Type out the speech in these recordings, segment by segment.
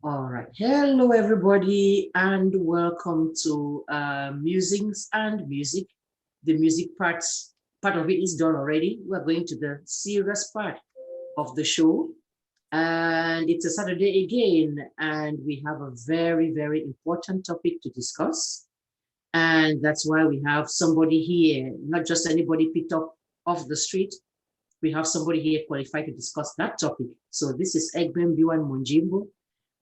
All right. Hello, everybody, and welcome to Musings and Music. The music part of it is done already. We're going to the serious part of the show. And it's a Saturday again, and we have a very, very important topic to discuss. And that's why we have somebody here, not just anybody picked up off the street. We have somebody here qualified to discuss that topic. So this is Egbem Biwan Munjimbo,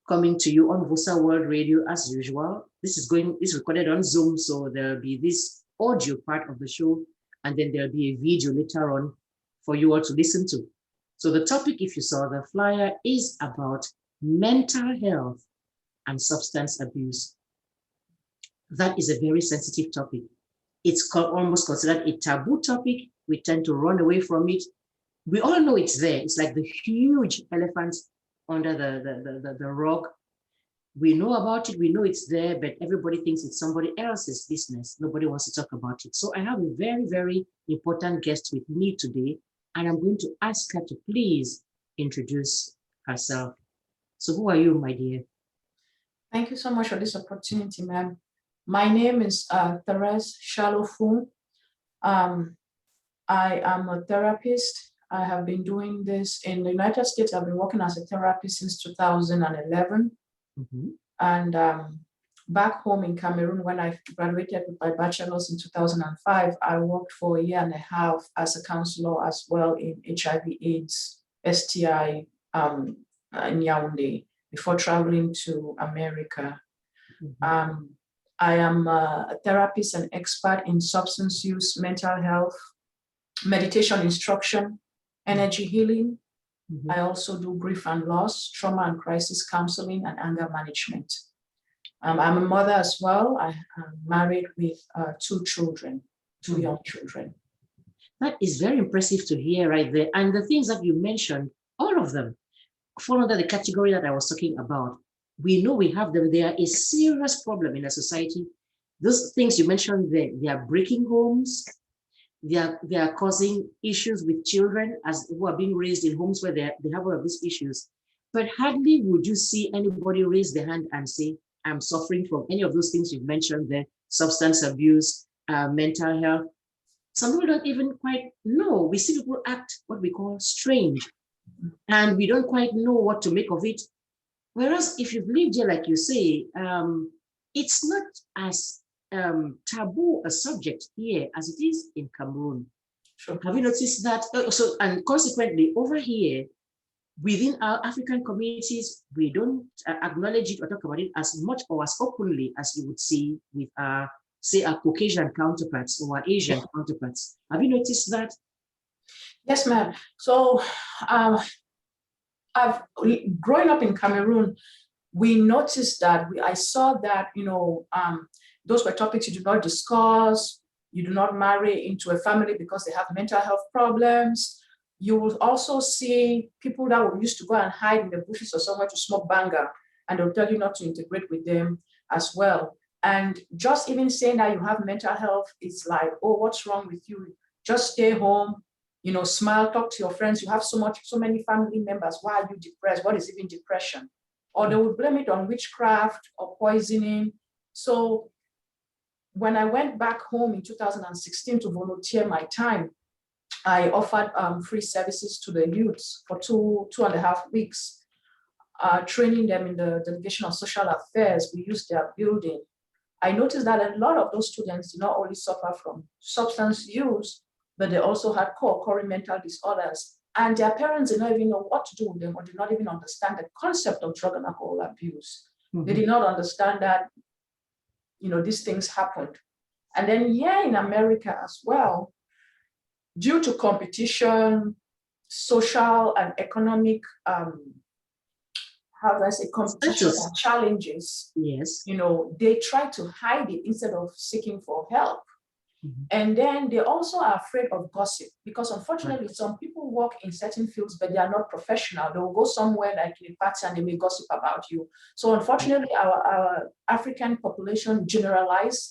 coming to you on Vosa World Radio as usual. This is recorded on Zoom, so there'll be this audio part of the show, and then there'll be a video later on for you all to listen to. So the topic, if you saw the flyer, is about mental health and substance abuse. That is a very sensitive topic. It's almost considered a taboo topic. We tend to run away from it. We all know it's there. It's like the huge elephant under the rug. We know about it, we know it's there, but everybody thinks it's somebody else's business. Nobody wants to talk about it. So I have a very, very important guest with me today, and I'm going to ask her to please introduce herself. So who are you, my dear? Thank you so much for this opportunity, ma'am. My name is Therese Shalofun. I am a therapist. I have been doing this in the United States. I've been working as a therapist since 2011. Mm-hmm. And back home in Cameroon, when I graduated with my bachelor's in 2005, I worked for a year and a half as a counselor as well in HIV/AIDS, STI in Yaoundé before traveling to America. Mm-hmm. I am a therapist and expert in substance use, mental health, meditation instruction, energy healing. Mm-hmm. I also do grief and loss, trauma and crisis counseling, and anger management. I'm a mother as well. I am married with two children, two young children. That is very impressive to hear right there. And the things that you mentioned, all of them fall under the category that I was talking about. We know we have them. They are a serious problem in a society. Those things you mentioned, they are breaking homes. They are causing issues with children who are being raised in homes where they have all of these issues. But hardly would you see anybody raise their hand and say, I'm suffering from any of those things you've mentioned there, substance abuse, mental health. Some people don't even quite know. We see people act what we call strange, and we don't quite know what to make of it. Whereas if you've lived here, like you say, it's not as taboo a subject here as it is in Cameroon. Sure. Have you noticed that? So, and consequently, over here, within our African communities, we don't acknowledge it or talk about it as much or as openly as you would see with our, say, our Caucasian counterparts or our Asian counterparts. Have you noticed that? Yes, ma'am. So, growing up in Cameroon, we noticed that I saw that, those were topics you do not discuss. You do not marry into a family because they have mental health problems. You will also see people that will used to go and hide in the bushes or somewhere to smoke banga, and they'll tell you not to integrate with them as well. And just even saying that you have mental health, it's like, oh, what's wrong with you? Just stay home, smile, talk to your friends. You have so many family members. Why are you depressed? What is even depression? Or they would blame it on witchcraft or poisoning. So when I went back home in 2016 to volunteer my time, I offered free services to the youths for two and a half weeks, training them in the Delegation of Social Affairs. We used their building. I noticed that a lot of those students did not only suffer from substance use, but they also had co-occurring mental disorders. And their parents did not even know what to do with them, or did not even understand the concept of drug and alcohol abuse. Mm-hmm. They did not understand that, these things happened. And then here in America as well, due to competition, social and economic, competition and challenges, yes, they try to hide it instead of seeking for help. Mm-hmm. And then they also are afraid of gossip because unfortunately, some people work in certain fields, but they are not professional. They will go somewhere like in a party and they may gossip about you. So unfortunately, our African population generalizes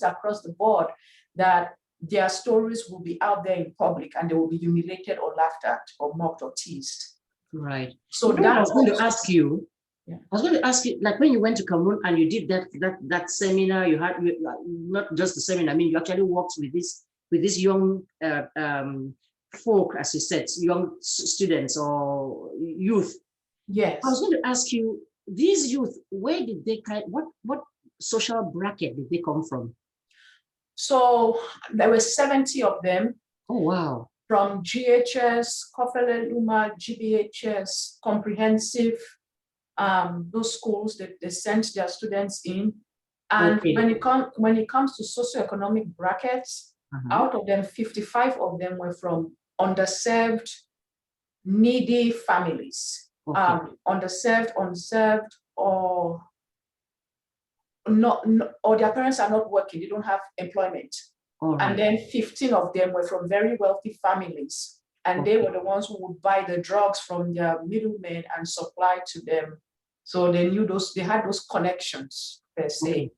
across the board that their stories will be out there in public and they will be humiliated or laughed at or mocked or teased. Right. So that I was going to ask you, I was going to ask you, like when you went to Cameroon and you did that seminar, not just the seminar. I mean, you actually worked with this young folk, as you said, young students or youth. Yes. I was going to ask you, these youth, where did they what social bracket did they come from? So there were 70 of them. Oh, wow. From GHS, Kofele Luma, GBHS, comprehensive, those schools that they sent their students in. And Okay. when it comes to socioeconomic brackets, out of them, 55 of them were from underserved, needy families. Okay. Underserved, unserved, or not, or their parents are not working, they don't have employment. Right. And then 15 of them were from very wealthy families. And they were the ones who would buy the drugs from their middlemen and supply to them. So they knew they had those connections, per se. Okay.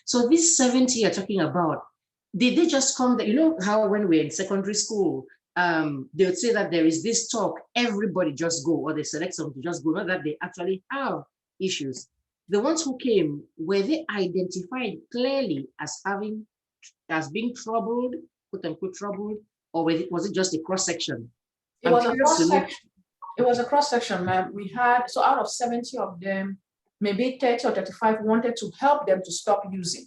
So these 70 you're talking about, did they just come there? You know how when we're in secondary school, they would say that there is this talk, everybody just go, or they select someone to just go, not that they actually have issues. The ones who came, were they identified clearly as being troubled, quote unquote troubled, or was it just a cross-section? It was a cross-section. It was a cross-section, ma'am. We had, so out of 70 of them, maybe 30 or 35 wanted to help them to stop using.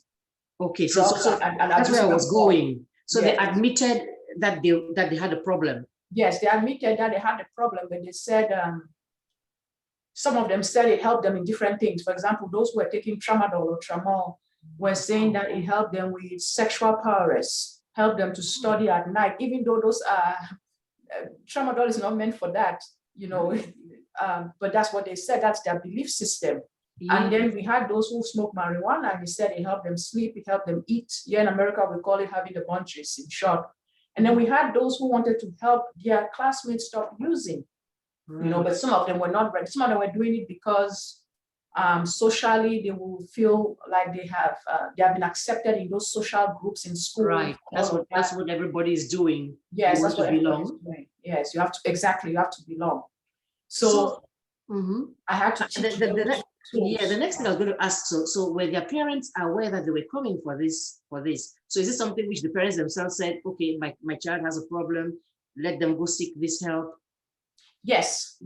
Okay, so that's where I was going. So yes. They admitted that they had a problem. Yes, they admitted that they had a problem, but they said, some of them said it helped them in different things. For example, those who were taking tramadol or tramol were saying that it helped them with sexual prowess, helped them to study at night, even though those tramadol is not meant for that, you know, but that's what they said, that's their belief system. Yeah. And then we had those who smoke marijuana, and he said it helped them sleep, it helped them eat. Here in America, we call it having the bunches, in short. And then we had those who wanted to help their classmates stop using, you know, but some of them were not ready. Some of them were doing it because socially they will feel like they have been accepted in those social groups in school. Right. That's what everybody is doing. Yes, that's what everybody is doing. Yes, you have to belong. So I had to teach the next thing I was going to ask, so were their parents aware that they were coming for this? So is this something which the parents themselves said, okay, my child has a problem, let them go seek this help? Yes,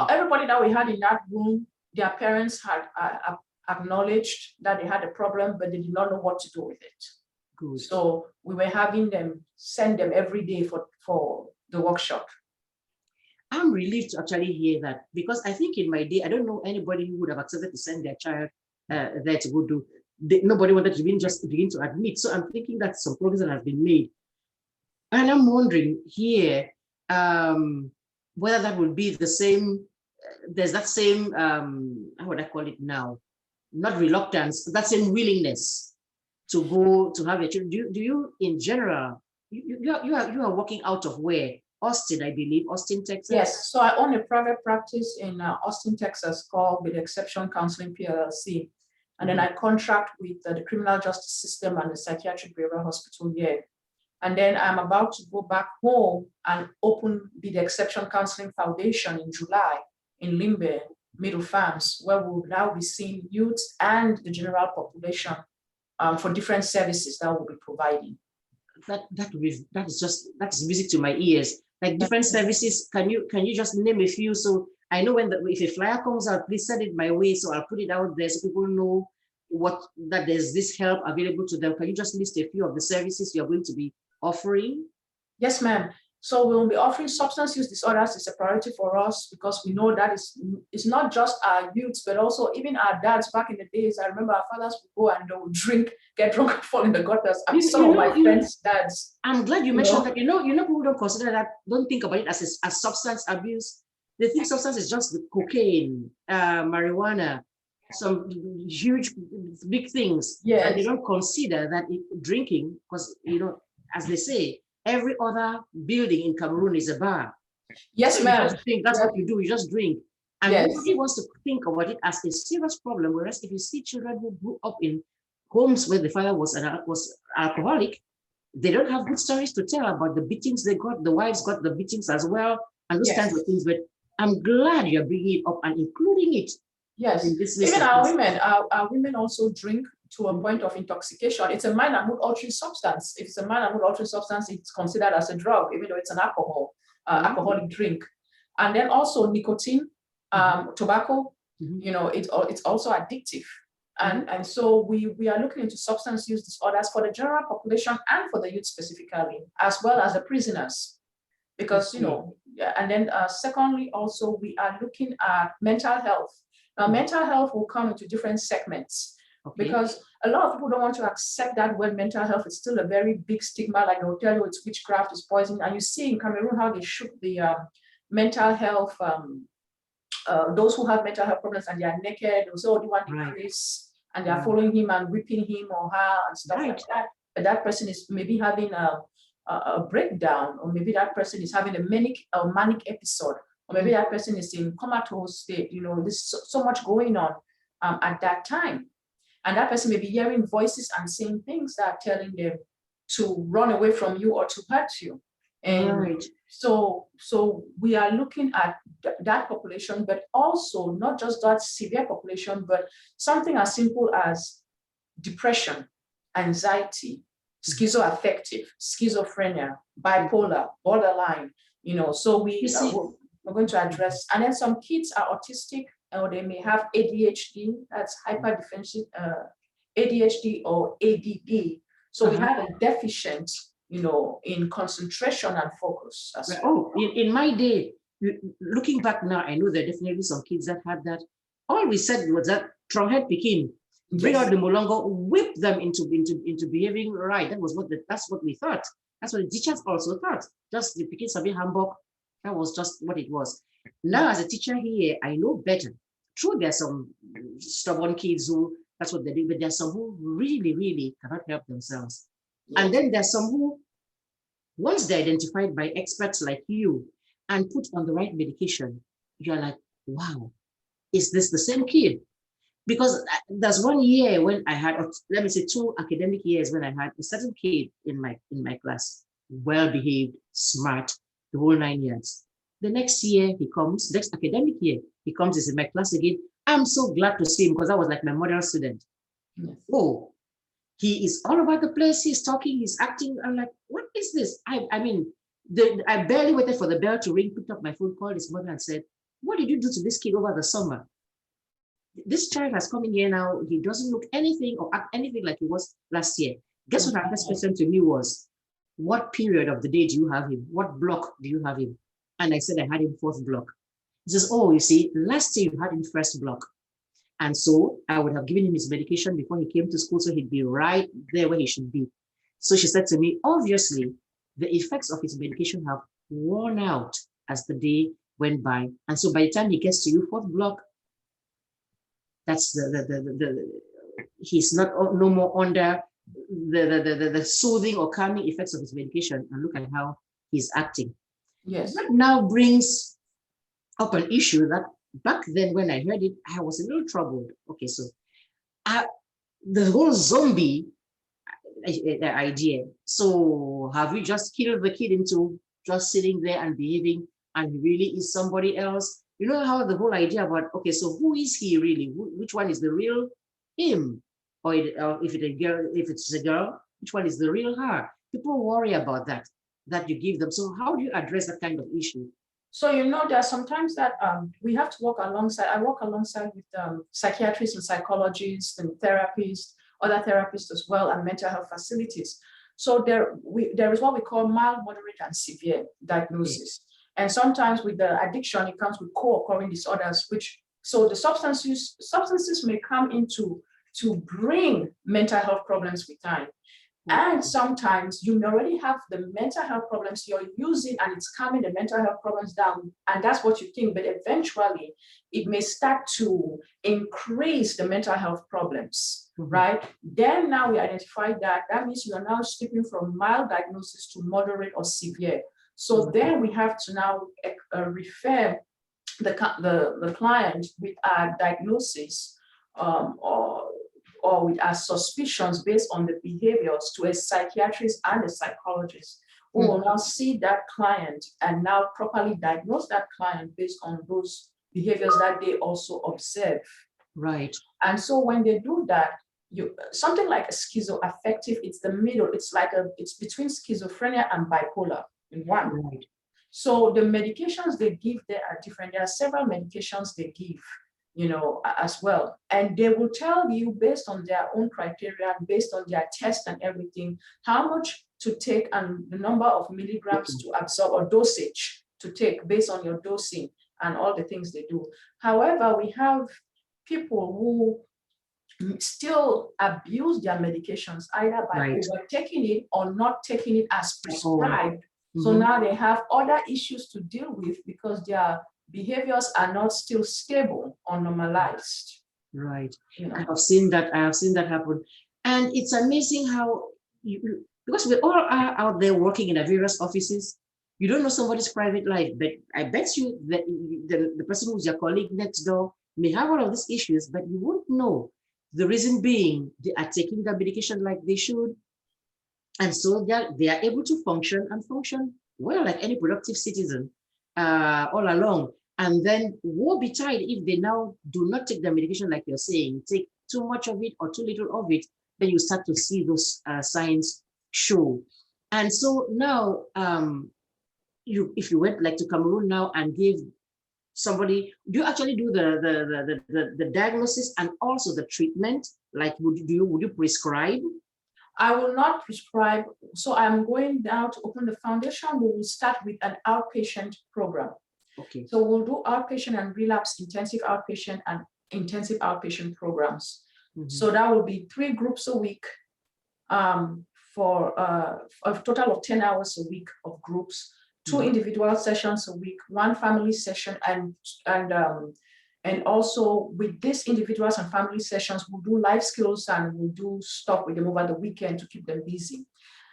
everybody that we had in that room, their parents had acknowledged that they had a problem, but they did not know what to do with it. Good. So we were having them send them every day for the workshop. I'm relieved to actually hear that, because I think in my day, I don't know anybody who would have accepted to send their child there to go do. Nobody wanted to even just begin to admit. So I'm thinking that some progress that has been made. And I'm wondering here, whether that will be the same, there's that same, how would I call it now? Not reluctance, but that same willingness to go to have your children. Do you in general, you are working out of where? Austin, I believe, Austin, Texas? Yes, so I own a private practice in Austin, Texas called With Exception Counseling PLLC. And then I contract with the criminal justice system and the psychiatric behavioral hospital here. And then I'm about to go back home and open the Exception Counseling Foundation in July in Limbe, Middle Farms, where we will now be seeing youth and the general population for different services that we'll be providing. That's music to my ears. Like different services, can you just name a few? So I know if a flyer comes out, please send it my way, so I'll put it out there so people know that there's this help available to them. Can you just list a few of the services you're going to be offering? Yes, ma'am. So we'll be offering substance use disorders. Is a priority for us because we know that it's not just our youths, but also even our dads back in the days. I remember our fathers would go and they would drink, get drunk, and fall in the gutters. And some of my friends' dads. I'm glad you mentioned that. You know, people don't consider that, don't think about it as substance abuse. They think substance is just the cocaine, marijuana, some huge, big things. Yes. And they don't consider that drinking, because, you know, as they say, every other building in Cameroon is a bar. Yes, so ma'am. That's what you do, you just drink. And yes. Nobody wants to think about it as a serious problem. Whereas if you see children who grew up in homes where the father was alcoholic, they don't have good stories to tell about the beatings they got. The wives got the beatings as well, and those kinds of things. But I'm glad you're bringing it up and including it Yes. in this list Even of our things. women, our women also drink to a point of intoxication. It's a mind and mood altering substance. If it's a mind and mood altering substance, it's considered as a drug, even though it's an alcoholic drink. And then also nicotine, tobacco, you know, it's also addictive. And so we are looking into substance use disorders for the general population and for the youth specifically, as well as the prisoners. Because, you know, and then secondly, also we are looking at mental health. Now, mental health will come into different segments. Because a lot of people don't want to accept that when mental health is still a very big stigma, like they'll tell you it's witchcraft, it's poison. And you see in Cameroon how they shoot the mental health, those who have mental health problems and they are naked, they'll say, oh, they want to increase, and they're following him and whipping him or her and stuff like that. But that person is maybe having a breakdown, or maybe that person is having a manic episode, or maybe that person is in comatose state. You know, there's so much going on at that time. And that person may be hearing voices and saying things that are telling them to run away from you or to hurt you. And so we are looking at that population, but also not just that severe population, but something as simple as depression, anxiety, schizoaffective, schizophrenia, bipolar, borderline, you know. So we're going to address, and then some kids are autistic, or they may have ADHD, that's hyperdefensive ADHD or ADD. So we have a deficient, you know, in concentration and focus as well. Oh, in my day, looking back now, I know there are definitely some kids that had that. All we said was that Tronghead Pekin, bring out the Molongo, whip them into behaving right. That's what we thought. That's what the teachers also thought. Just the Pekin Sabi Hamburg, that was just what it was. Now, as a teacher here, I know better. True, there are some stubborn kids who that's what they do, but there are some who really, really cannot help themselves. And then there's some who, once they're identified by experts like you and put on the right medication, you're like, wow, is this the same kid? Because there's one year when I had, let me say 2 academic years when I had a certain kid in my class, well-behaved, smart, the whole 9 years. The next year he comes, next academic year, he comes, he's in my class again. I'm so glad to see him because I was like my model student. Oh, he is all over the place. He's talking, he's acting. I'm like, what is this? I mean, I barely waited for the bell to ring, picked up my phone, called his mother and said, what did you do to this kid over the summer? This child has come in here now. He doesn't look anything or act anything like he was last year. Guess what our first question to me was, what period of the day do you have him? What block do you have him? And I said, I had him 4th block. He says, oh, you see, last year you had him 1st block. And so I would have given him his medication before he came to school, so he'd be right there where he should be. So she said to me, obviously, the effects of his medication have worn out as the day went by. And so by the time he gets to you, 4th block, that's he's not no more under the soothing or calming effects of his medication. And look at how he's acting. Yes. That now brings up an issue that back then when I heard it, I was a little troubled. Okay, so the whole zombie idea. So have we just killed the kid into just sitting there and behaving and he really is somebody else? You know how the whole idea about, okay, so who is he really? Which one is the real him? Or if it's a girl, which one is the real her? People worry about that you give them. So how do you address that kind of issue? So, you know, there are sometimes that we have to work alongside. I work alongside with psychiatrists and psychologists and therapists, other therapists as well, and mental health facilities. So there is what we call mild, moderate, and severe diagnosis. And sometimes with the addiction, it comes with co-occurring disorders, so the substances may come into to bring mental health problems with time. And sometimes you already have the mental health problems you're using and it's calming the mental health problems down. And that's what you think, but eventually it may start to increase the mental health problems, right? Then now we identify that means you are now skipping from mild diagnosis to moderate or severe. So then we have to now refer the client with a diagnosis or with our suspicions based on the behaviors to a psychiatrist and a psychologist who will now see that client and now properly diagnose that client based on those behaviors that they also observe. Right. And so when they do that, something like a schizoaffective, it's the middle, it's between schizophrenia and bipolar in one. Right. So the medications they give there are different. There are several medications they give, as well. And they will tell you based on their own criteria, based on their test and everything, how much to take and the number of milligrams to absorb or dosage to take based on your dosing and all the things they do. However, we have people who still abuse their medications, either by overtaking it or not taking it as prescribed. So now they have other issues to deal with because their behaviors are not still stable or normalized. Right. I have seen that happen. And it's amazing how because we all are out there working in various offices, you don't know somebody's private life, but I bet you that the person who's your colleague next door may have all of these issues, but you won't know. The reason being they are taking the medication like they should. And so they are able to function well like any productive citizen all along. And then woe betide if they now do not take the medication like you're saying, take too much of it or too little of it, then you start to see those signs show. And so now, if you went like to Cameroon now and give somebody, do you actually do the diagnosis and also the treatment? Like would you prescribe? I will not prescribe. So I'm going now to open the foundation. We will start with an outpatient program. Okay. So we'll do outpatient and relapse, intensive outpatient programs. So that will be 3 groups a week for a total of 10 hours a week of groups, 2 individual sessions a week, 1 family session, and also with these individuals and family sessions, we'll do life skills and we'll do stuff with them over the weekend to keep them busy.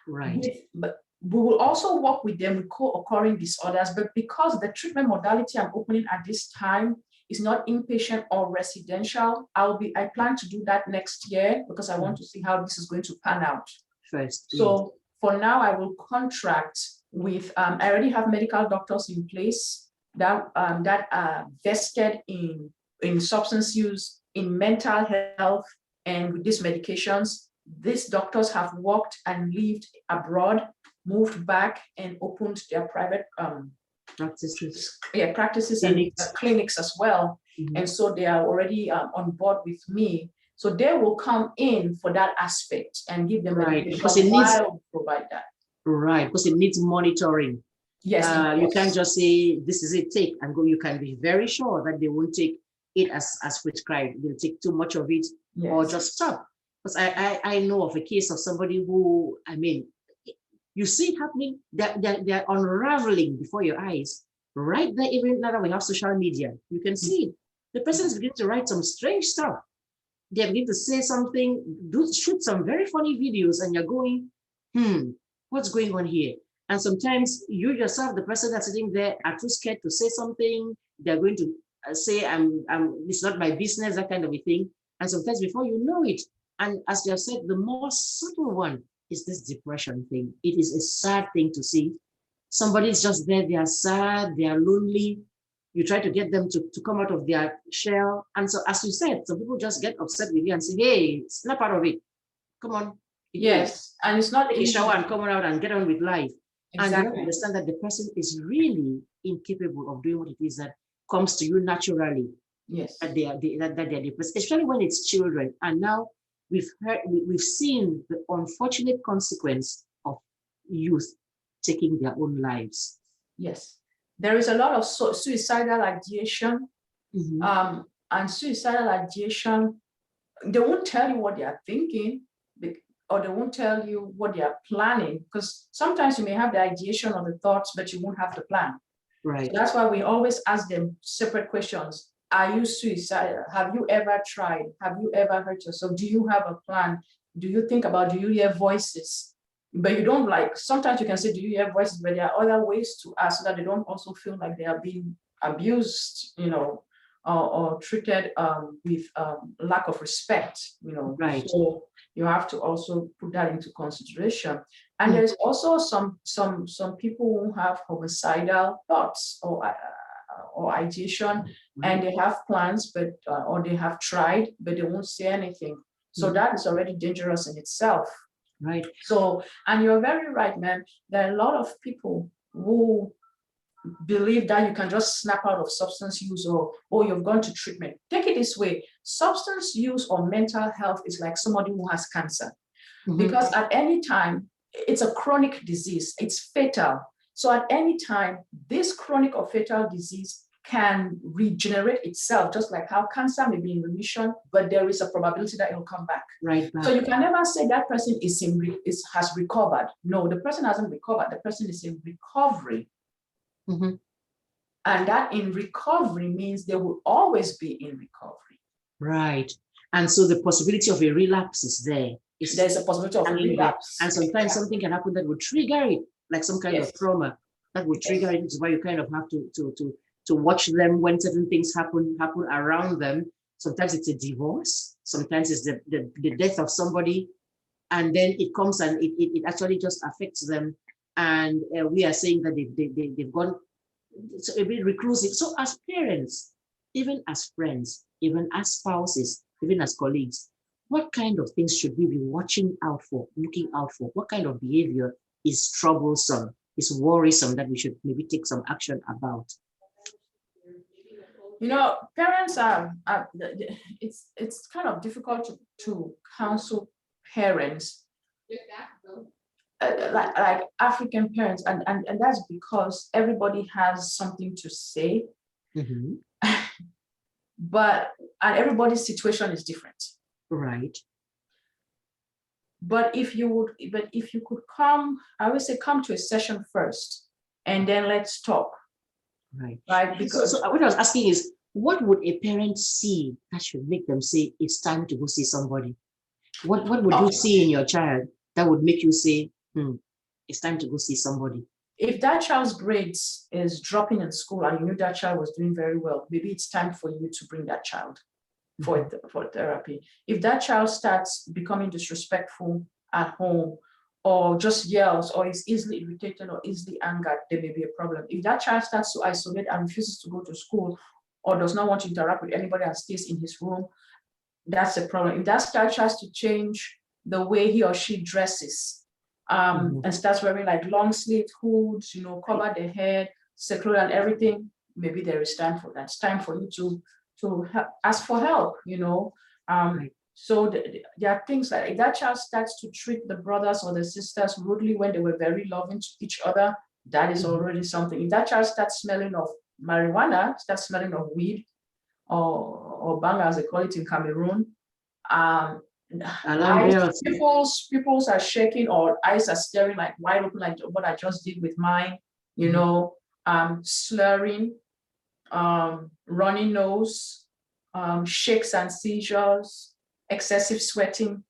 Right. But we will also work with them with co-occurring disorders, but because the treatment modality I'm opening at this time is not inpatient or residential, I plan to do that next year because I want to see how this is going to pan out. First. So for now, I will contract with, I already have medical doctors in place that are vested in substance use, in mental health, and with these medications. These doctors have worked and lived abroad, moved back, and opened their private practices and clinics as well. And so they are already on board with me. So they will come in for that aspect and give them because it needs provide that. Right, because it needs monitoring. Yes, you can't just say this is it, take and go. You can be very sure that they won't take it as prescribed. They'll take too much of it or just stop. Because I know of a case of somebody who, I mean, you see it happening, they're unraveling before your eyes. Right there, even now that we have social media, you can see it. The person is beginning to write some strange stuff. They begin to say something, shoot some very funny videos, and you're going, what's going on here? And sometimes you yourself, the person that's sitting there, are too scared to say something. They're going to say, it's not my business, that kind of a thing. And sometimes before you know it, and as you have said, the more subtle one is this depression thing. It is a sad thing to see. Somebody's just there, they are sad, they are lonely. You try to get them to come out of their shell. And so, as you said, some people just get upset with you and say, hey, snap out of it. Come on. Yes, and it's not a shower and come out and get on with life. Exactly. And you understand that the person is really incapable of doing what it is that comes to you naturally. Yes. That they are depressed, especially when it's children. And now we've seen the unfortunate consequence of youth taking their own lives. Yes. There is a lot of suicidal ideation. And suicidal ideation, they won't tell you what they are thinking, or they won't tell you what they are planning, because sometimes you may have the ideation or the thoughts, but you won't have the plan. Right. So that's why we always ask them separate questions. Are you suicidal? Have you ever tried? Have you ever hurt yourself? Do you have a plan? Do you think about, do you hear voices? But you don't sometimes you can say, do you hear voices? But there are other ways to ask so that they don't also feel like they are being abused, or treated with lack of respect, Right. So you have to also put that into consideration. And there's also some people who have homicidal thoughts or or ideation, and they have plans, but or they have tried, but they won't say anything. So that is already dangerous in itself. Right. So, and you're very right, ma'am. There are a lot of people who believe that you can just snap out of substance use, or you've gone to treatment. Take it this way: substance use or mental health is like somebody who has cancer, because at any time, it's a chronic disease, it's fatal. So at any time, this chronic or fatal disease can regenerate itself, just like how cancer may be in remission, but there is a probability that it will come back. Right. So you can never say that person has recovered. No, the person hasn't recovered. The person is in recovery. And that in recovery means they will always be in recovery. Right. And so the possibility of a relapse is there. There's a possibility of a relapse. And sometimes something can happen that would trigger it, like some kind of trauma that would trigger it. Which is why you kind of have to watch them when certain things happen around them. Sometimes it's a divorce, sometimes it's the death of somebody, and then it comes and it actually just affects them. And we are saying that they've gone a bit reclusive. So as parents, even as friends, even as spouses, even as colleagues, what kind of things should we be watching out for, looking out for? What kind of behavior is troublesome, is worrisome, that we should maybe take some action about? You know, parents it's kind of difficult to counsel parents, like African parents, and that's because everybody has something to say, and everybody's situation is different. Right. But if you could come, I would say come to a session first, and then let's talk. Right. Because so what I was asking is, what would a parent see that should make them say it's time to go see somebody? What would you see in your child that would make you say, it's time to go see somebody? If that child's grades is dropping in school and you knew that child was doing very well, maybe it's time for you to bring that child for therapy. If that child starts becoming disrespectful at home, or just yells, or is easily irritated or easily angered, there may be a problem. If that child starts to isolate and refuses to go to school, or does not want to interact with anybody and stays in his room, that's a problem. If that child tries to change the way he or she dresses, and starts wearing like long sleeved hoods, cover their head, secluded and everything, maybe there is time for that. It's time for you to ask for help, So there are things like, if that child starts to treat the brothers or the sisters rudely when they were very loving to each other, that is already something. If that child starts smelling of marijuana, starts smelling of weed, or banga as they call it in Cameroon, pupils are shaking, or eyes are staring like wide open, like what I just did with mine, slurring, runny nose, shakes and seizures, excessive sweating,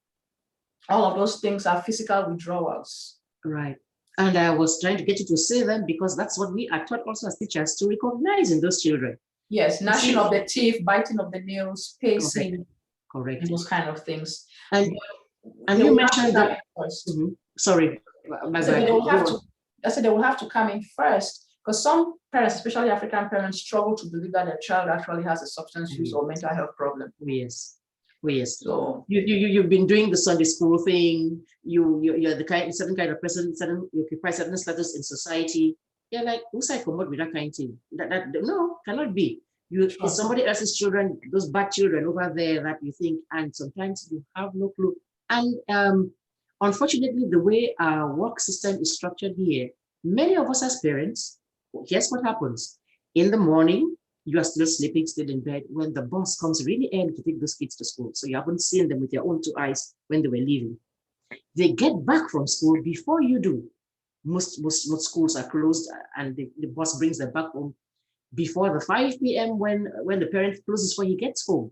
all of those things are physical withdrawals. Right. And I was trying to get you to say them because that's what we are taught also as teachers to recognize in those children. Yes, gnashing of the teeth, biting of the nails, pacing, correct. Those kind of things. And you mentioned that. Sorry, my bad. I said they will have to come in first, because some parents, especially African parents, struggle to believe that their child actually has a substance use or mental health problem. Yes. Yes. So you've been doing the Sunday school thing. You're the certain kind of person. You occupy certain status in society. You're like, who's I come up with that kind of thing? That no, cannot be. It's somebody else's children, those bad children over there that you think, and sometimes you have no clue. And unfortunately, the way our work system is structured here, many of us as parents, guess what happens? In the morning, you are still sleeping, still in bed, when the bus comes really early to take those kids to school. So you haven't seen them with your own two eyes when they were leaving. They get back from school before you do. Most schools are closed, and the bus brings them back home before the 5 p.m. when the parent closes when he gets home.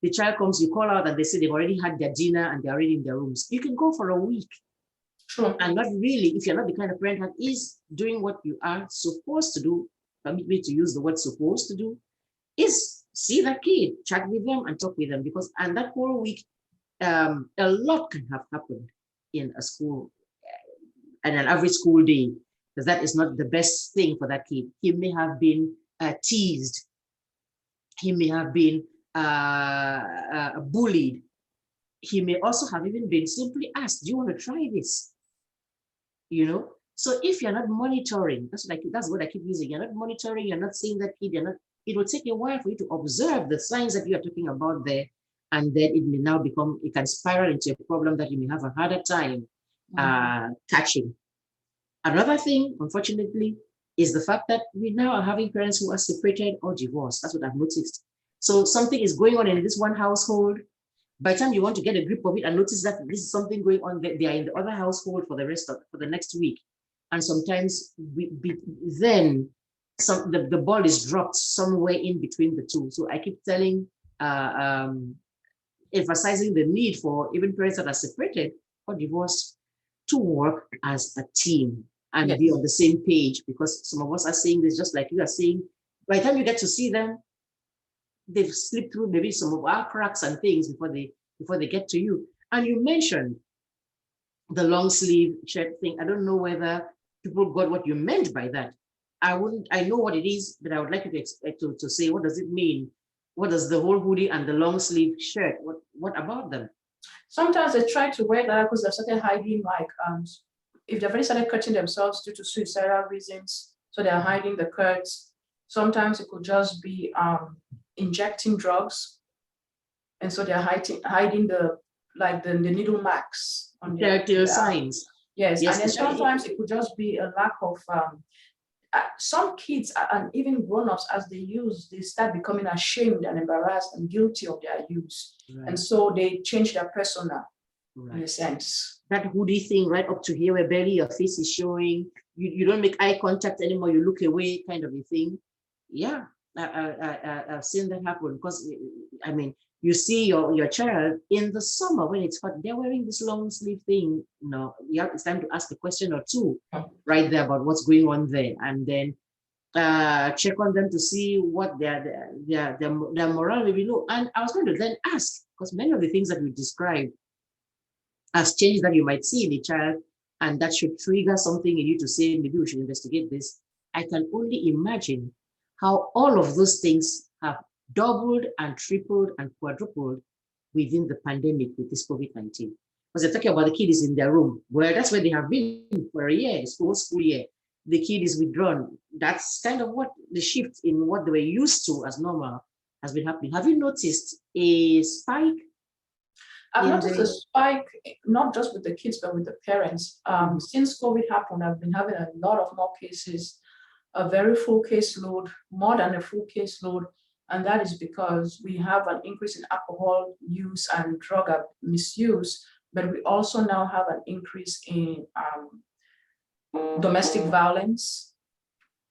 The child comes, you call out, and they say they've already had their dinner and they're already in their rooms. You can go for a week. Sure. And not really, if you're not the kind of parent that is doing what you are supposed to do, permit me to use the word supposed to do, is see that kid, chat with them and talk with them, and that whole week, a lot can have happened in a school, and an average school day, because that is not the best thing for that kid. He may have been teased. He may have been bullied. He may also have even been simply asked, do you want to try this? You know, so if you're not monitoring, that's what I keep using. You're not monitoring, you're not seeing that kid, it will take a while for you to observe the signs that you are talking about there. And then it may now become, it can spiral into a problem that you may have a harder time catching. Another thing, unfortunately, is the fact that we now are having parents who are separated or divorced. That's what I've noticed. So something is going on in this one household. By the time you want to get a grip of it and notice that this is something going on, they are in the other household for the next week. And sometimes then the ball is dropped somewhere in between the two. So I keep emphasizing the need for even parents that are separated or divorced to work as a team and be on the same page, because some of us are saying this just like you are saying. By the time you get to see them, they've slipped through maybe some of our cracks and things before they get to you. And you mentioned the long sleeve shirt thing. I don't know whether people got what you meant by that. I know what it is, but I would like you to say, what does it mean? What does the whole hoodie and the long sleeve shirt, what about them? Sometimes they try to wear that because they've started hiding, like if they've already started cutting themselves due to suicidal reasons, so they're hiding the cuts. Sometimes it could just be injecting drugs, and so they're hiding the needle marks on their signs. Yes, and then sometimes it could just be a lack of some kids and even grown-ups, as they start becoming ashamed and embarrassed and guilty of their use. Right. And so they change their persona, right, in a sense. That hoodie thing right up to here where barely your face is showing, you don't make eye contact anymore, you look away, kind of a thing. Yeah, I've seen that happen, because I mean, you see your child in the summer when it's hot, they're wearing this long sleeve thing. It's time to ask a question or two right there about what's going on there, and then check on them to see what their morale may be low. And I was going to then ask, because many of the things that we described as changes that you might see in a child, and that should trigger something in you to say, maybe we should investigate this. I can only imagine how all of those things have doubled and tripled and quadrupled within the pandemic with this COVID-19. Because they're talking about the kid is in their room, where that's where they have been for a year, the school year. The kid is withdrawn. That's kind of what the shift in what they were used to as normal has been happening. Have you noticed a spike? I've noticed a spike, not just with the kids, but with the parents. Since COVID happened, I've been having a lot of more cases, a very full caseload, more than a full caseload. And that is because we have an increase in alcohol use and drug misuse, but we also now have an increase in domestic violence.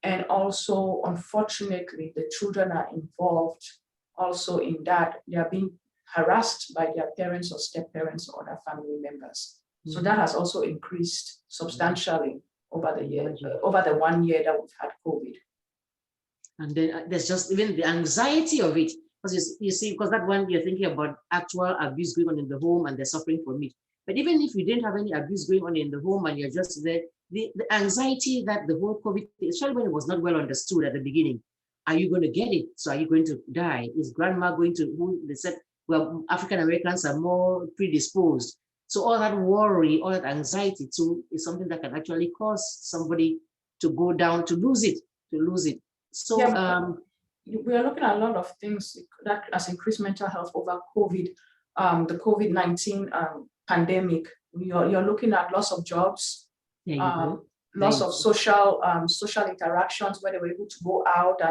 And also, unfortunately, the children are involved also in that. They are being harassed by their parents or step-parents or other family members. So that has also increased substantially over the year, over the 1 year that we've had COVID. And then there's just even the anxiety of it, because you see, because that one you're thinking about actual abuse going on in the home and they're suffering from it. But even if you didn't have any abuse going on in the home and you're just there, the anxiety that the whole COVID, especially when it was not well understood at the beginning, are you going to get it? So are you going to die? Is grandma going to, who they said, well, African Americans are more predisposed. So all that worry, all that anxiety too is something that can actually cause somebody to go down, to lose it. So we are looking at a lot of things that has increased mental health over COVID, the COVID-19 pandemic. You're looking at loss of jobs, loss of social interactions where they were able to go out,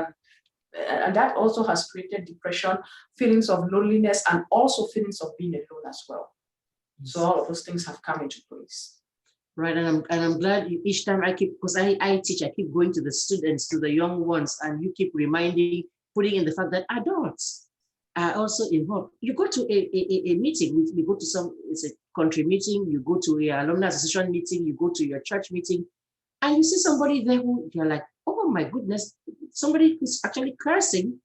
and that also has created depression, feelings of loneliness, and also feelings of being alone as well. Yes. So all of those things have come into place. Right, and I'm glad each time because I teach, I keep going to the students, to the young ones, and you keep putting in the fact that adults are also involved. You go to a meeting, we go to it's a country meeting, you go to a alumni association meeting, you go to your church meeting, and you see somebody there who you're like, oh my goodness, somebody who's actually cursing,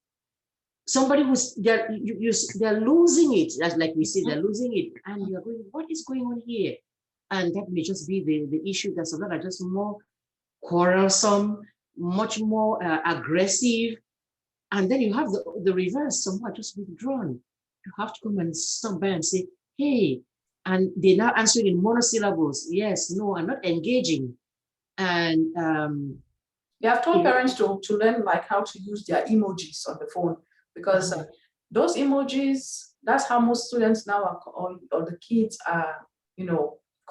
somebody who's they're losing it, like we see, they're losing it, and you're going, what is going on here? And that may just be the issue that some that are just more quarrelsome, much more aggressive. And then you have the reverse, someone just withdrawn. You have to come and stop by and say, hey, and they now answer in monosyllables. Yes, no, I'm not engaging. And you have told parents to learn like how to use their emojis on the phone, because those emojis, that's how most students now are, or the kids are,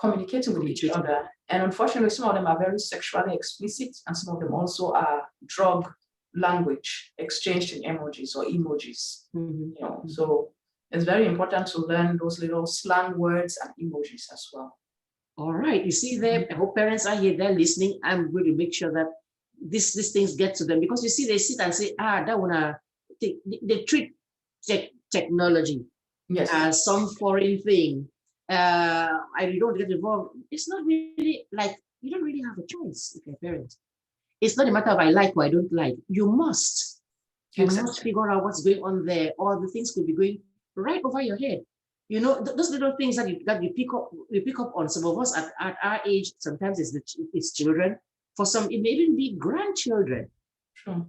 communicating with each other. And unfortunately, some of them are very sexually explicit, and some of them also are drug language exchanged in emojis or emojis. So it's very important to learn those little slang words and emojis as well. All right, you see there, I hope parents are here, they're listening. I'm going to make sure that these things get to them, because you see, they sit and say, that one, they treat technology as some foreign thing. I don't get involved. It's not really like, you don't really have a choice if you're a parent. It's not a matter of I like or I don't like. You must figure out what's going on there, or the things could be going right over your head. Those little things that you pick up on. Some of us at our age, sometimes it's children. For some, it may even be grandchildren. Sure.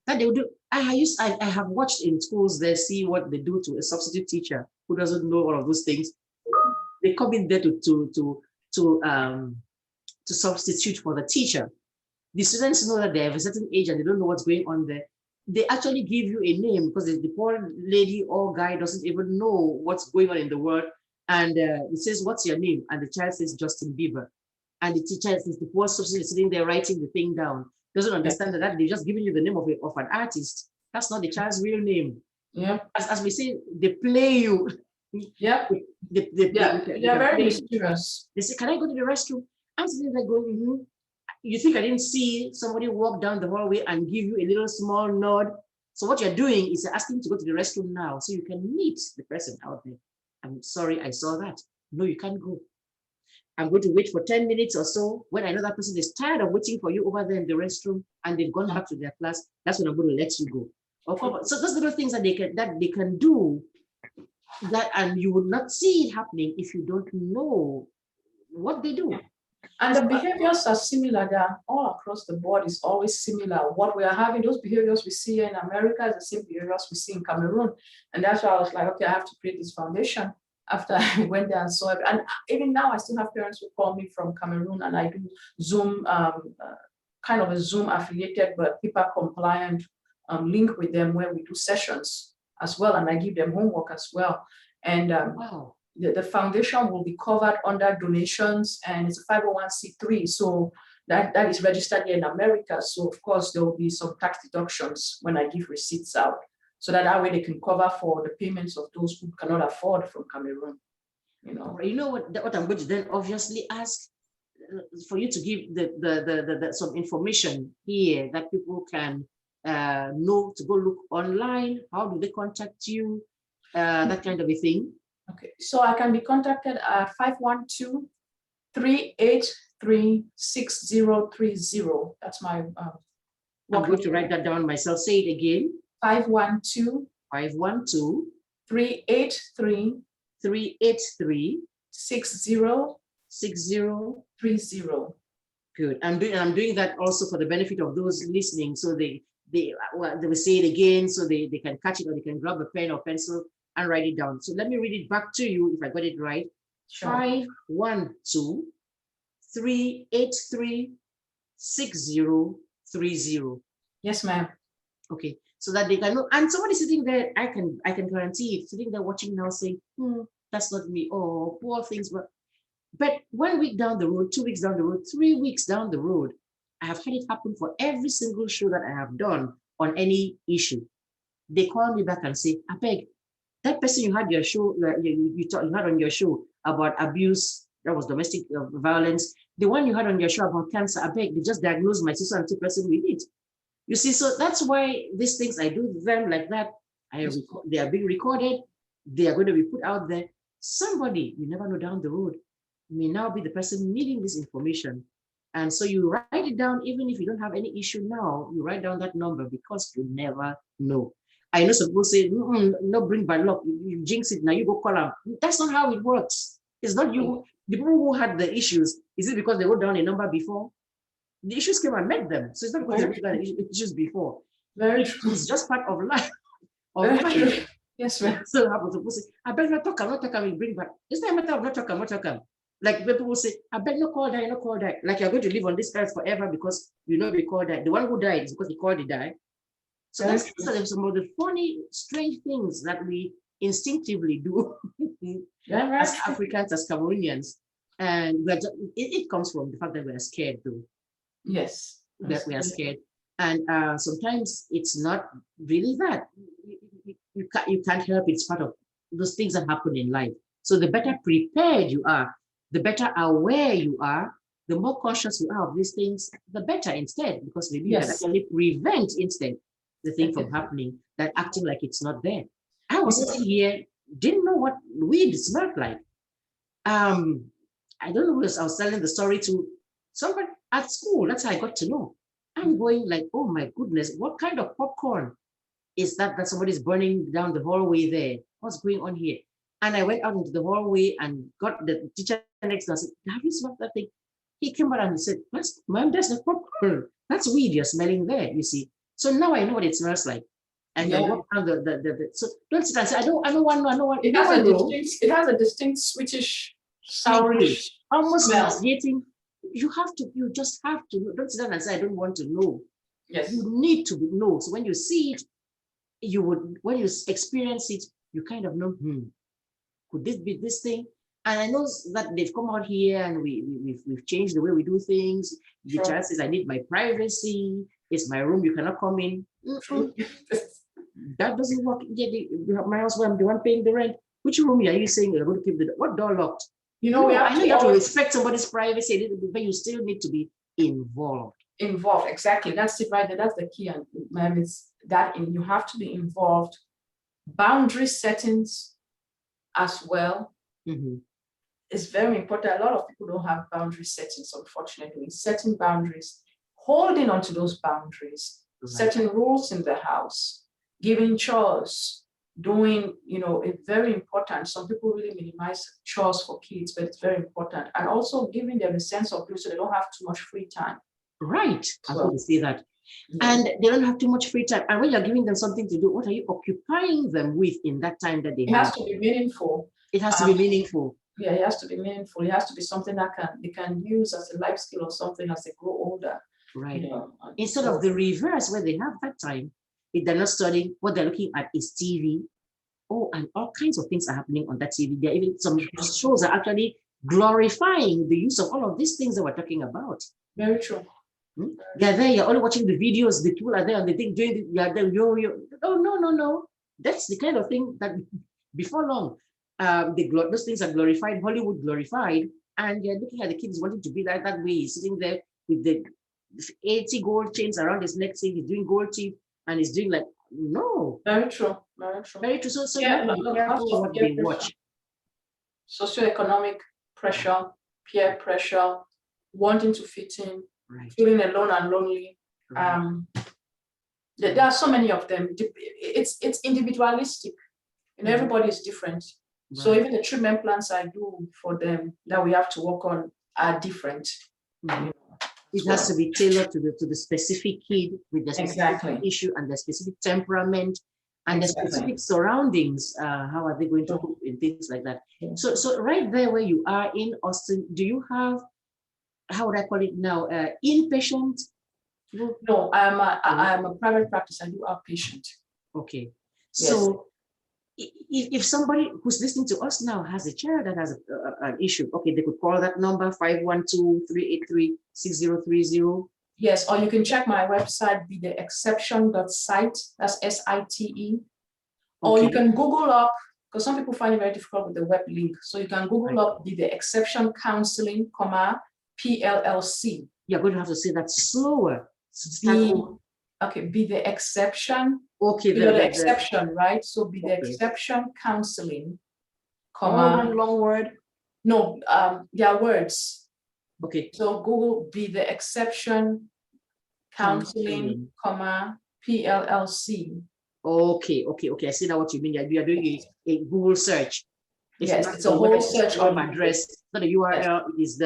That they will do. I have watched in schools, they see what they do to a substitute teacher who doesn't know all of those things. They come in there to substitute for the teacher. The students know that they have a certain age and they don't know what's going on there. They actually give you a name, because the poor lady or guy doesn't even know what's going on in the world. And he says, what's your name? And the child says, Justin Bieber. And the teacher says, the poor substitute is sitting there writing the thing down. Doesn't understand that they're just giving you the name of an artist. That's not the child's real name. Yeah. As we say, they play you. Yeah. They're very mysterious. They say, can I go to the restroom? I'm sitting there going, You think I didn't see somebody walk down the hallway and give you a little small nod? So what you're doing is asking to go to the restroom now so you can meet the person out there. I'm sorry, I saw that. No, you can't go. I'm going to wait for 10 minutes or so. When I know that person is tired of waiting for you over there in the restroom and they've gone back to their class, that's when I'm going to let you go. Okay. So those little things that they can do, that, and you would not see it happening if you don't know what they do. And the behaviors are similar. They're all across the board. Is always similar. What we are having, those behaviors we see in America, is the same behaviors we see in Cameroon. And that's why I was like, okay, I have to create this foundation. After I went there and saw it, and even now I still have parents who call me from Cameroon, and I do Zoom, kind of a Zoom affiliated but HIPAA compliant link with them, where we do sessions as well, and I give them homework as well. And Wow. The foundation will be covered under donations, and it's a 501c3, so that is registered here in America. So of course there will be some tax deductions when I give receipts out, so that way they can cover for the payments of those who cannot afford from Cameroon. What I'm going to then obviously ask for you to give the some information here that people can know to go look online. How do they contact you? That kind of a thing. Okay, so I can be contacted at 512-383-6030. That's my I'm going to write that down myself. Say it again. 512 383 6030. Good. I'm doing that also for the benefit of those listening, so they will say it again, so they can catch it, or they can grab a pen or pencil and write it down. So let me read it back to you if I got it right. Sure. 512 383 6030. Yes, ma'am. Okay, so that they can know. And somebody sitting there, I can guarantee it, sitting there watching now, saying, that's not me. Oh, poor things. But 1 week down the road, 2 weeks down the road, 3 weeks down the road, I have had it happen for every single show that I have done on any issue. They call me back and say, I beg, that person you had your show, you had on your show about abuse, that was domestic violence. The one you had on your show about cancer, I beg, they just diagnosed my sister and 2 person with it. You see, so that's why these things, I do them like that. They are being recorded. They are going to be put out there. Somebody, you never know, down the road may now be the person needing this information. And so you write it down, even if you don't have any issue now, you write down that number, because you never know. I know some people say, no, bring bad luck. You jinx it, now you go call them. That's not how it works. It's not you. The people who had the issues, is it because they wrote down a number before? the issues came and met them. So it's not because Very they've got issues before. Very true. It's just part of life. Very true. Yes, ma'am. So happens to say, I better not talk, I'm not talking, we bring back. It's not a matter of not talking, not talking. Like people will say, I bet no call die, no call die. Like you're going to live on this earth forever because you know we call die. The one who died is because he called he died. So Very that's some of the funny, strange things that we instinctively do as Africans, as Cameroonians. And it comes from the fact that we are scared though. Yes. That we are scared. And sometimes it's not really that. You can't help it. It's part of those things that happen in life. So the better prepared you are, the better aware you are, the more conscious you are of these things, the better instead, because maybe you can actually prevent instead the thing from happening, that acting like it's not there. I was sitting here, didn't know what weed smelled like. I don't know who else I was telling the story to somebody at school. That's how I got to know. I'm going like, oh my goodness, what kind of popcorn is that somebody's burning down the hallway there? What's going on here? And I went out into the hallway and got the teacher next to us. I said, have you smelled that thing? He came out and he said, Ma'am, that's the popcorn. That's weed you're smelling there, you see. So now I know what it smells like. And I walk down so don't sit and say, I don't want. It has a distinct sweetish, sourish, almost smell. nauseating. You just have to, don't sit down and say, I don't want to know. Yes. You need to know. So when you see it, when you experience it, you kind of know, could this be this thing? And I know that they've come out here and we've changed the way we do things. The child says, I need my privacy. It's my room, you cannot come in. That doesn't work. Yeah, my house where I'm the one paying the rent. Which room are you saying you're going to keep what door locked? You know, I know you have to respect somebody's privacy a little bit, but you still need to be involved. Involved, exactly. That's it right there. That's the key. And ma'am, it's that you have to be involved. Boundary settings as well is very important. A lot of people don't have boundary settings, unfortunately. Setting boundaries, holding on to those boundaries, setting rules in the house, giving chores, doing, it's very important. Some people really minimize chores for kids, but it's very important. And also giving them a sense of play so they don't have too much free time. Right. I'm going to say that. And they don't have too much free time. And when you're giving them something to do, what are you occupying them with in that time that they have? It has to be meaningful. It has to be meaningful. Yeah, it has to be meaningful. It has to be something that they can use as a life skill or something as they grow older. Right. Instead of the reverse, where they have that time, if they're not studying, what they're looking at is TV. Oh, and all kinds of things are happening on that TV. There are even some shows are actually glorifying the use of all of these things that we're talking about. Very true. They're there, you're only watching the videos, the people are there and they think doing you're there, oh no. That's the kind of thing that before long, those things are glorified, Hollywood glorified, and you're looking at the kids wanting to be like that way. He's sitting there with the 80 gold chains around his neck, saying he's doing gold teeth, and he's doing like, no. Very true. Very true. Very true. So you have to be careful what they watch. Socioeconomic pressure, peer pressure, wanting to fit in, feeling alone and lonely. There are so many of them. It's individualistic, and everybody is different. So even the treatment plans I do for them that we have to work on are different. It has to be tailored to the specific kid with the specific issue and the specific temperament and the specific surroundings. How are they going to cope in things like that? So right there where you are in Austin, do you have, how would I call it now, inpatient? No, I'm a private practice. I do outpatient. Okay. So if somebody who's listening to us now has a child that has an issue, okay, they could call that number 512-383-6030. Yes, or you can check my website, betheexception.site. That's SITE. Or you can Google up, because some people find it very difficult with the web link. So you can Google up Be the Exception Counseling, PLLC. You're going to have to say that slower. Be the exception. Okay, the exception, right? So Be the Exception Counseling, one long word. No, they are words. Okay. So Google Be the Exception Counseling, PLLC. Okay. I see now what you mean. You are doing a Google search. It's a whole search on address. Not a URL. It is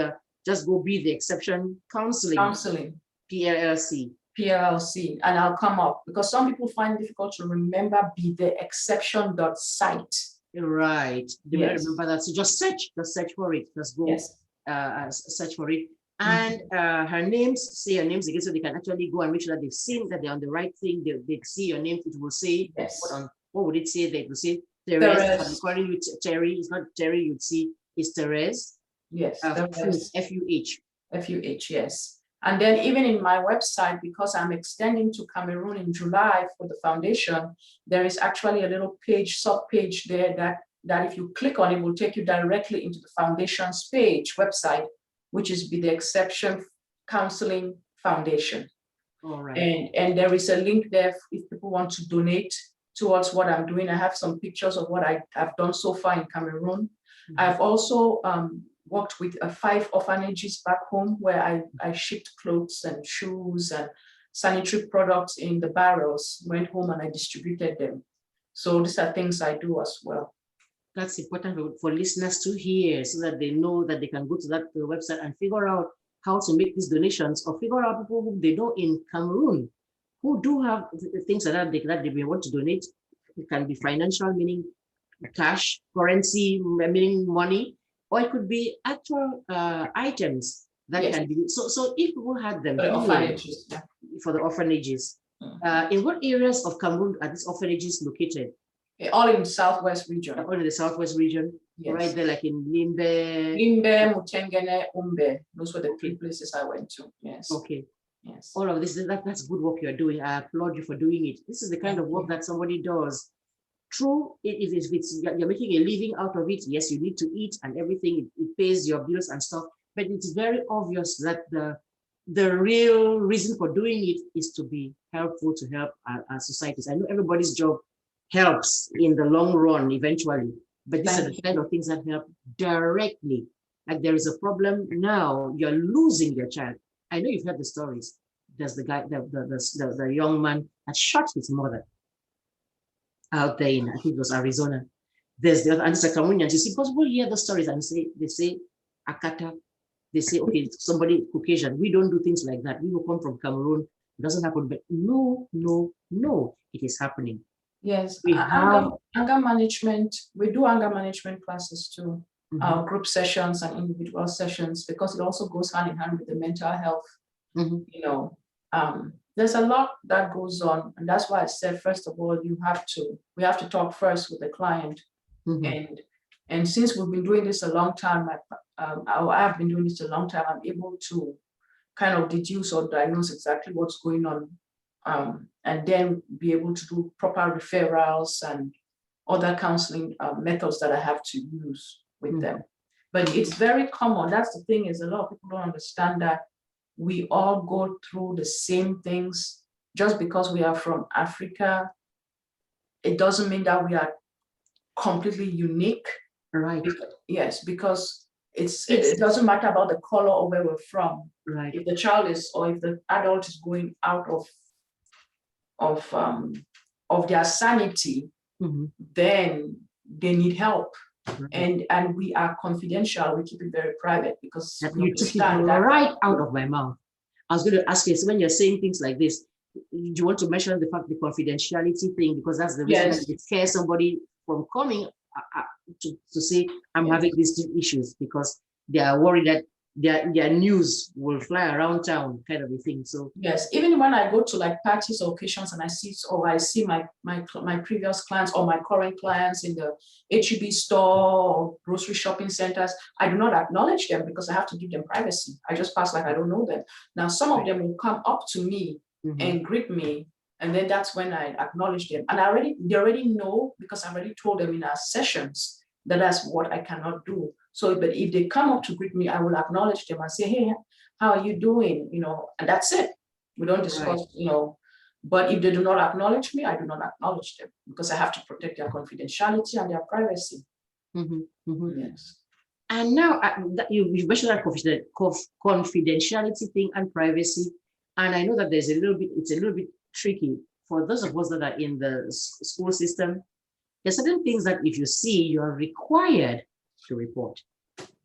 just go Be the Exception Counseling. PLLC. PLLC, and I'll come up because some people find it difficult to remember be the exception.site. Right. They may Yes. remember that. So just search for it. Just go Yes. search for it. And her names, say your names again, so they can actually go and make sure that they've seen that they're on the right thing. They see your name, it will say, Yes. what would it say? They will say, Therese. Therese. I'm calling you Terry. It's not Terry, you'd see it's Therese. Yes. Therese. F-U-H. F-U-H, yes. And then even in my website, because I'm extending to Cameroon in July for the foundation, there is actually a little page, sub-page there that if you click on it, will take you directly into the foundation's page website, which is Be the Exception Counseling Foundation. All right. And there is a link there if people want to donate towards what I'm doing. I have some pictures of what I have done so far in Cameroon. I've also worked with 5 orphanages back home where I shipped clothes and shoes and sanitary products in the barrels, went home and I distributed them. So these are things I do as well. That's important for listeners to hear so that they know that they can go to that website and figure out how to make these donations, or figure out people who they know in Cameroon who do have things that they may want to donate. It can be financial, meaning cash, currency, meaning money, or it could be actual items that Yes. can be. So if people had them For the here, orphanages. for the orphanages, in what areas of Cameroon are these orphanages located? All in the Southwest region. All in the Southwest region, Yes. right there, like in Limbe. Limbe, Mutengene, Umbe. Those were the 3 places I went to. Yes. Okay. Yes. All of this, that's good work you're doing. I applaud you for doing it. This is the kind of work that somebody does. True, if it's you're making a living out of it, yes, you need to eat and everything, it pays your bills and stuff, but it's very obvious that the real reason for doing it is to be helpful to help our societies. I know everybody's job helps in the long run eventually, but these are the kind of things that help directly. Like there is a problem now, you're losing your child. I know you've heard the stories. There's the guy, the young man that shot his mother out there in, I think it was Arizona. There's the other, and it's a Cameroonians. You see, because we hear the stories and they say Akata, they say, okay, somebody Caucasian. We don't do things like that. We will come from Cameroon. It doesn't happen, but no, it is happening. Yes, We have anger management. We do anger management classes too, group sessions and individual sessions, because it also goes hand in hand with the mental health. You know, there's a lot that goes on, and that's why I said, first of all, we have to talk first with the client, and since we've been doing this a long time, I've been doing this a long time, I'm able to kind of deduce or diagnose exactly what's going on, and then be able to do proper referrals and other counseling methods that I have to use with them. But it's very common. That's the thing, is a lot of people don't understand that we all go through the same things. Just because we are from Africa, it doesn't mean that we are completely unique. right. Yes, because it doesn't matter about the color or where we're from. Right. If the child is, or if the adult is going out of their sanity, then they need help. And we are confidential. We keep it very private because you took it right out of my mouth. I was going to ask you, so when you're saying things like this, do you want to mention the fact, the confidentiality thing, because that's the reason that it scares somebody from coming to say, I'm having these issues, because they are worried that their news will fly around town, kind of a thing. So yes, even when I go to like parties or occasions and I see my previous clients or my current clients in the HEB store or grocery shopping centers, I do not acknowledge them because I have to give them privacy. I just pass like I don't know them. Now some of them will come up to me and greet me, and then that's when I acknowledge them. And they already know, because I already told them in our sessions that that's what I cannot do. So, but if they come up to greet me, I will acknowledge them and say, hey, how are you doing? You know, and that's it. We don't discuss, you know, but if they do not acknowledge me, I do not acknowledge them, because I have to protect their confidentiality and their privacy. Yes. And now you mentioned that confidentiality thing and privacy. And I know that it's a little bit tricky for those of us that are in the school system. There's certain things that if you see, you are required to report.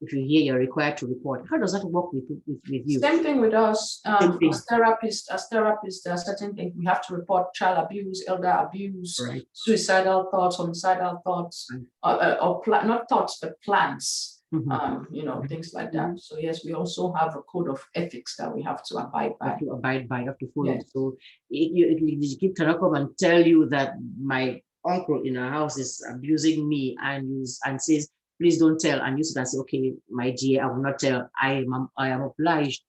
If you hear, you're required to report. How does that work with you? Same thing with us. Same thing. As therapists, there are certain things we have to report: child abuse, elder abuse, Right. suicidal thoughts, homicidal thoughts, not thoughts but plans. Mhm. Things like that. So yes, we also have a code of ethics that we have to abide by. Have to follow. Yes. So the kid cannot come and tell you that my uncle in our house is abusing me and says, please don't tell. And you can say, okay, my dear, I will not tell. I am obliged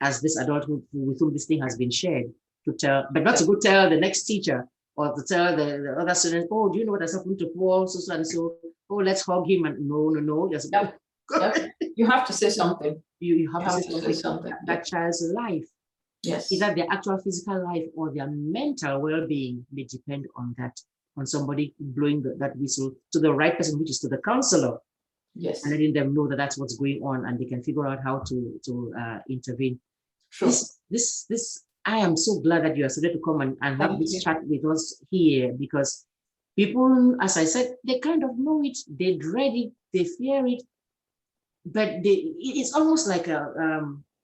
as this adult with whom this thing has been shared to tell, but not to go tell the next teacher or to tell the other students, oh, do you know what has happened to Paul? So and so, oh, let's hug him. And no. Just, yep. You have to say something. You have to say something. That child's life, yes, either their actual physical life or their mental well-being may depend on that, on somebody blowing that whistle to the right person, which is to the counselor. Yes. And letting them know that that's what's going on and they can figure out how to intervene. Sure. This I am so glad that you are ready to come and have this chat with us here, because people, as I said, they kind of know it, they dread it, they fear it, but it's almost like a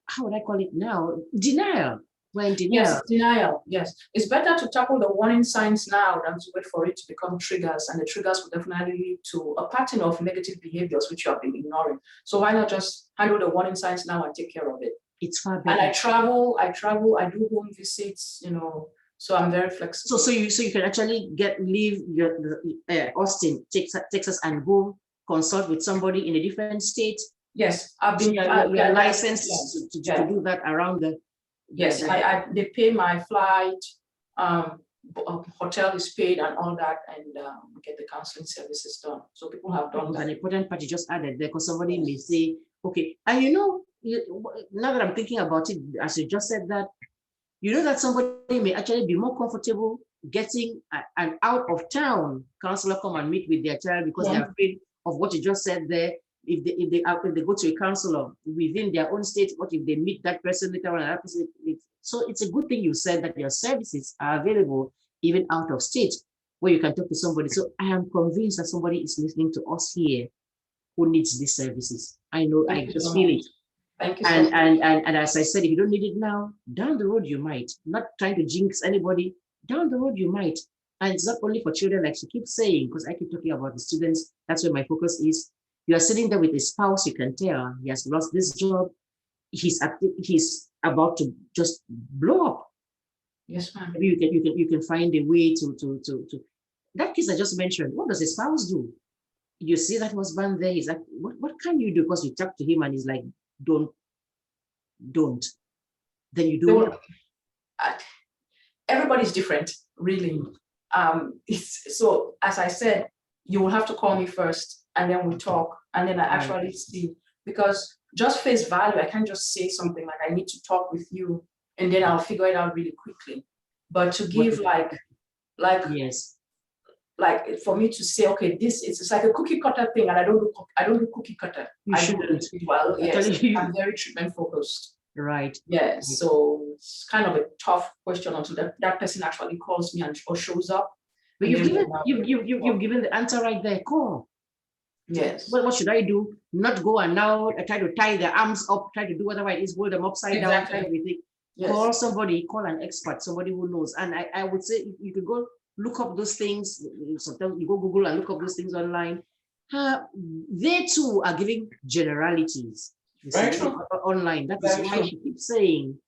how would I call it now? Denial. We're in denial. Yes, denial. Yes, it's better to tackle the warning signs now than to wait for it to become triggers, and the triggers will definitely lead to a pattern of negative behaviors which you have been ignoring. So why not just handle the warning signs now and take care of it? It's far better. And I travel, I do home visits, so I'm very flexible. So you can actually leave Austin, Texas, and go consult with somebody in a different state. Yes, I've been licensed to do that around the. Yes, they pay my flight, hotel is paid and all that, and we get the counseling services done. So people have done that. An important part you just added there, because somebody may say, okay, and now that I'm thinking about it, as you just said that, that somebody may actually be more comfortable getting an out of town counselor come and meet with their child because they're afraid of what you just said there. If they go to a counselor within their own state, what if they meet that person later on? That person, so it's a good thing you said that your services are available even out of state, where you can talk to somebody. So I am convinced that somebody is listening to us here who needs these services. I know, I just feel it. Thank you. And as I said, if you don't need it now, down the road you might. Not trying to jinx anybody. Down the road you might. And it's not only for children, like she keeps saying, because I keep talking about the students. That's where my focus is. You are sitting there with a spouse, you can tell he has lost this job. He's about to just blow up. Yes, ma'am. Maybe you can find a way to that case I just mentioned. What does a spouse do? You see that husband there, he's like, what can you do? Because you talk to him and he's like, don't. Then you do. Everybody's different, really. So as I said, you will have to call me first, and then we talk, and then I actually see, because just face value, I can't just say something like I need to talk with you, and then I'll figure it out really quickly. But to give yes, like for me to say, okay, it's like a cookie cutter thing, and I don't do cookie cutter. You shouldn't. Well, yes, I'm very treatment focused. Right. Yeah. So it's kind of a tough question until that person actually calls me or shows up. But you've given the answer right there. Call. Yes. Well, what should I do? Not go and now try to tie their arms up, try to do whatever it is, hold them upside down, try everything. Yes. Call somebody, call an expert, somebody who knows. And I would say you could go look up those things. Sometimes you go Google and look up those things online. They too are giving generalities. Right. Online. That is why she keeps saying,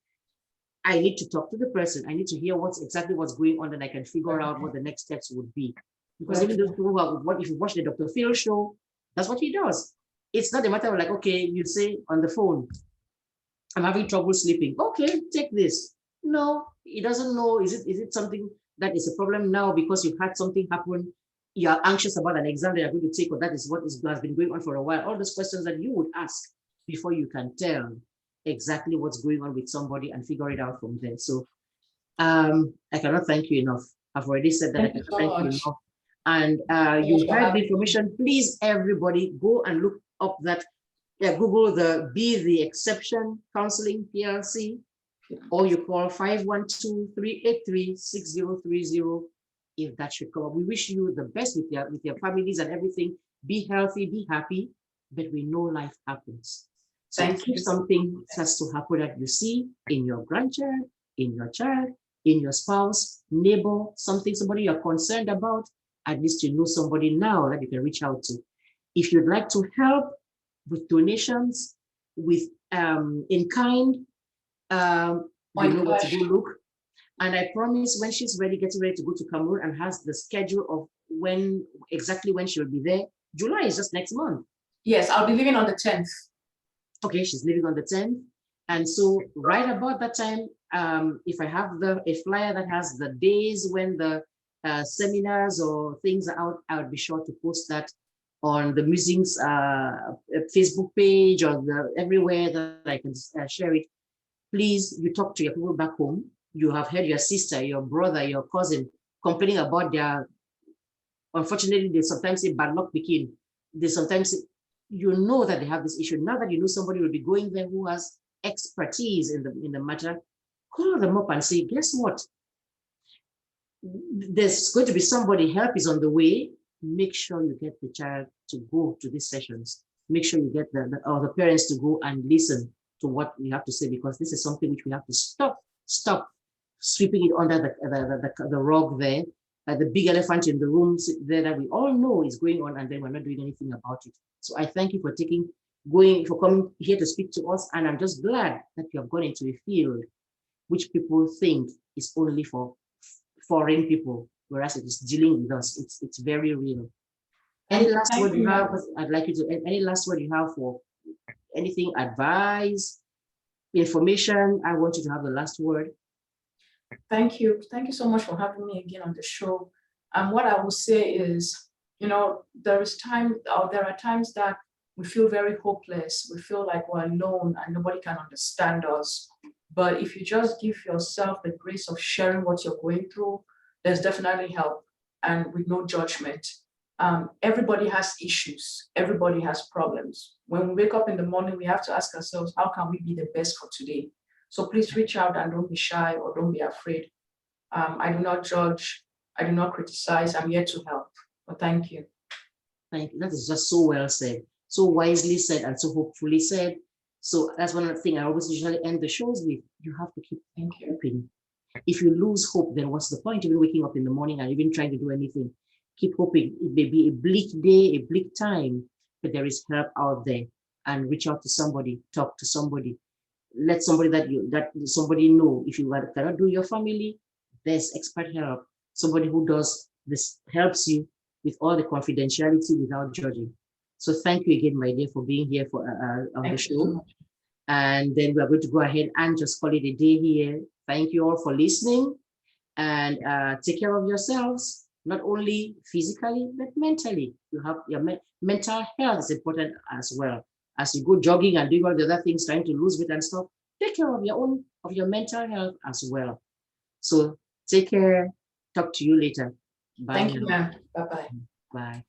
I need to talk to the person. I need to hear what's going on, and I can figure out what the next steps would be. Because even those people if you watch the Dr. Phil show, that's what he does. It's not a matter of like, okay, you say on the phone, I'm having trouble sleeping. Okay, take this. No, he doesn't know. Is it something that is a problem now because you've had something happen? You're anxious about an exam that you're going to take, or that is what has been going on for a while. All those questions that you would ask before you can tell exactly what's going on with somebody and figure it out from there. So I cannot thank you enough. I've already said that. I cannot thank you enough. And you heard the information. Please, everybody, go and look up that, Google the Be the Exception Counseling PLC, or you call 512-383-6030 if that should come up. We wish you the best with your families and everything. Be healthy, be happy. but we know life happens. So Thank you. if something starts to happen that you see in your grandchild, in your child, in your spouse, neighbor, somebody you're concerned about, at least you know somebody now that you can reach out to. If you'd like to help with donations, with in kind, you know where to go look. And I promise when she's getting ready to go to Cameroon and has the schedule of exactly when she'll be there. July is just next month. Yes, I'll be leaving on the 10th. Okay, she's leaving on the 10th. And so right about that time, if I have a flyer that has the days when the seminars or things are out, I would be sure to post that on the Musings Facebook page or everywhere that I can share it. Please, you talk to your people back home. You have heard your sister, your brother, your cousin complaining about unfortunately, they sometimes say bad luck begin. They sometimes say, you know that they have this issue. Now that you know somebody will be going there who has expertise in the matter, call them up and say, guess what? There's going to be somebody, help is on the way. Make sure you get the child to go to these sessions. Make sure you get the parents to go and listen to what we have to say, because this is something which we have to stop sweeping it under the rug there. The big elephant in the room there that we all know is going on, and then we're not doing anything about it. So I thank you for coming here to speak to us. And I'm just glad that you have gone into a field which people think is only for foreign people, whereas it is dealing with us. It's very real. Any last word you have? I'd like you to, any last word you have for anything, advice, information? I want you to have the last word. Thank you. Thank you so much for having me again on the show. What I will say is, you know, there are times that we feel very hopeless. We feel like we're alone and nobody can understand us. But if you just give yourself the grace of sharing what you're going through, there's definitely help, and with no judgment. Everybody has issues. Everybody has problems. When we wake up in the morning, we have to ask ourselves, how can we be the best for today? So please reach out and don't be shy or don't be afraid. I do not judge. I do not criticize. I'm here to help. But thank you. Thank you. That is just so well said, so wisely said, and so hopefully said. So that's one of the things I always usually end the shows with. You have to keep hoping. If you lose hope, then what's the point of even waking up in the morning and even trying to do anything? Keep hoping. It may be a bleak day, a bleak time, but there is help out there. And reach out to somebody, talk to somebody. Let somebody somebody know. If you cannot do your family, there's expert help. Somebody who does this helps you with all the confidentiality without judging. So thank you again, my dear, for being here on the show. And then we are going to go ahead and just call it a day here. Thank you all for listening, and take care of yourselves, not only physically, but mentally. You have your mental health is important as well. As you go jogging and doing all the other things, trying to lose weight and stuff, take care of your mental health as well. So take care. Talk to you later. Bye. Thank you, ma'am. Bye-bye. Bye.